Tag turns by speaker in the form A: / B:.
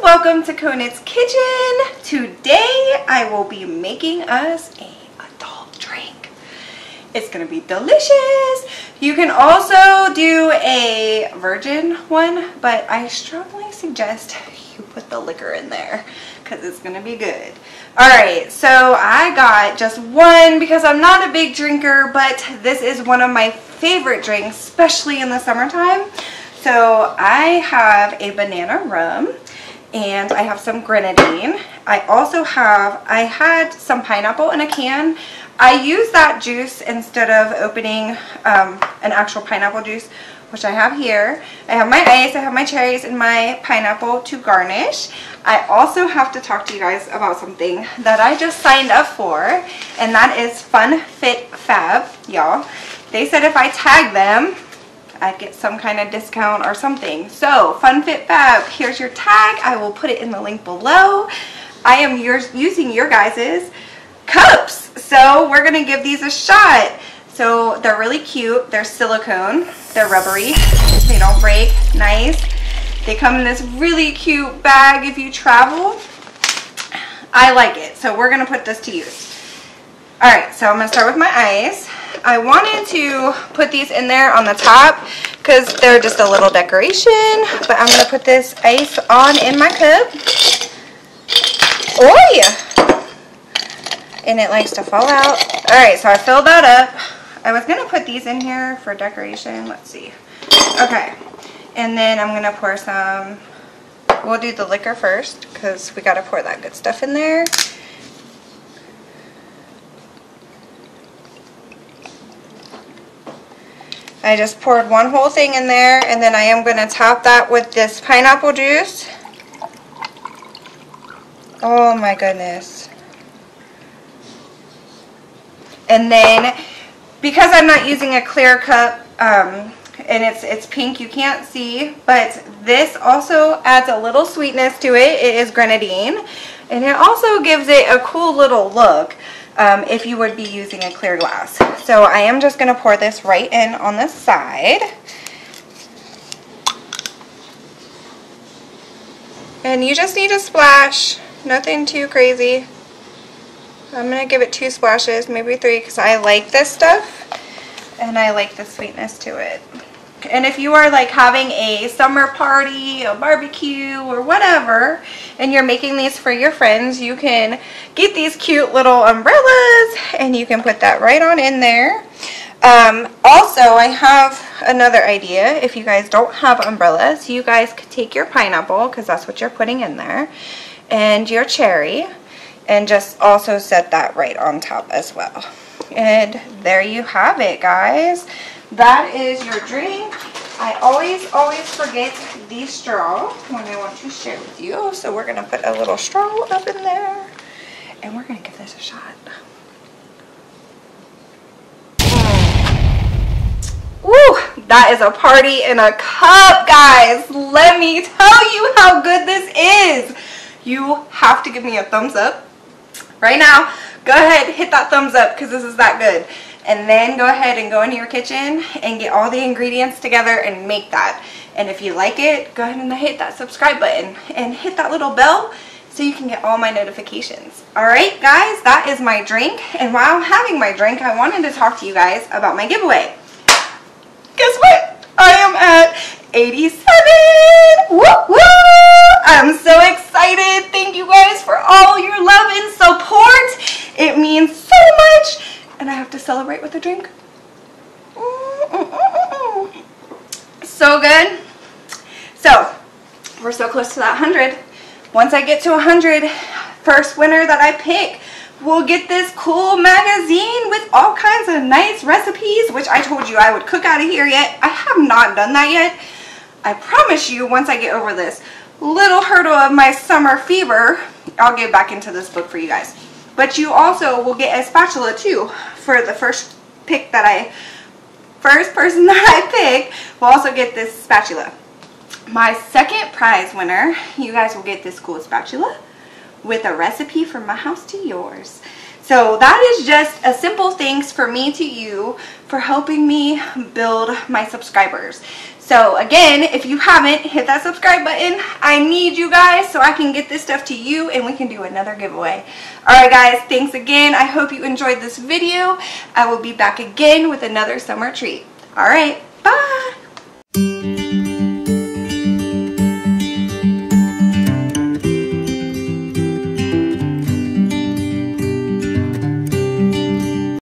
A: Welcome to Conant's Kitchen. Today I will be making us an adult drink. It's gonna be delicious. You can also do a virgin one, but I strongly suggest you put the liquor in there because it's gonna be good. Alright, so I got just one because I'm not a big drinker, but this is one of my favorite drinks, especially in the summertime. So I have a banana rum. And I have some grenadine. I had some pineapple in a can. I use that juice instead of opening an actual pineapple juice, which I have here. I have my ice, I have my cherries, and my pineapple to garnish. I also have to talk to you guys about something that I just signed up for, and that is Fun Fit Fab, y'all. They said if I tag them, I'd get some kind of discount or something. So, Fun Fit Fab, here's your tag. I will put it in the link below. I am using your guys's cups. So, we're going to give these a shot. So, they're really cute. They're silicone. They're rubbery. They don't break. Nice. They come in this really cute bag if you travel. I like it. So, we're going to put this to use. Alright, so I'm going to start with my ice. I wanted to put these in there on the top because they're just a little decoration, but I'm going to put this ice on in my cup. Oh yeah! And it likes to fall out. Alright, so I filled that up. I was going to put these in here for decoration. Let's see. Okay. And then I'm going to pour some, we'll do the liquor first because we got to pour that good stuff in there. I just poured one whole thing in there, and then I am going to top that with this pineapple juice. Oh my goodness. And then, because I'm not using a clear cup, and it's pink, you can't see, but this also adds a little sweetness to it. It is grenadine, and it also gives it a cool little look. If you would be using a clear glass. So I am just going to pour this right in on the side. And you just need a splash, nothing too crazy. I'm going to give it 2 splashes, maybe 3, because I like this stuff and I like the sweetness to it. And if you are like having a summer party, a barbecue, or whatever, and you're making these for your friends, you can get these cute little umbrellas and you can put that right on in there. Also, I have another idea. If you guys don't have umbrellas, you guys could take your pineapple, because that's what you're putting in there, and your cherry, and just also set that right on top as well. And there you have it, guys. That is your drink. I always forget the straw when I want to share with you. So we're going to put a little straw up in there. And we're going to give this a shot. Woo! That is a party in a cup, guys. Let me tell you how good this is. You have to give me a thumbs up right now. Go ahead, hit that thumbs up because this is that good. And then go ahead and go into your kitchen and get all the ingredients together and make that. And if you like it, go ahead and hit that subscribe button and hit that little bell so you can get all my notifications. Alright guys, that is my drink. And while I'm having my drink, I wanted to talk to you guys about my giveaway. Guess what? I am at 87! Woo woo! I'm so excited. Thank you guys for all your love and support. It means so much. And I have to celebrate with a drink. So good. So, we're so close to that 100. Once I get to 100, first winner that I pick will get this cool magazine with all kinds of nice recipes, which I told you I would cook out of here yet. I have not done that yet. I promise you, once I get over this little hurdle of my summer fever, I'll get back into this book for you guys. But you also will get a spatula too for the first person that I pick will also get this spatula. My second prize winner, you guys will get this cool spatula with a recipe from my house to yours. So that is just a simple thanks for me to you for helping me build my subscribers. So again, if you haven't, hit that subscribe button. I need you guys so I can get this stuff to you and we can do another giveaway. Alright guys, thanks again. I hope you enjoyed this video. I will be back again with another summer treat. Alright, bye!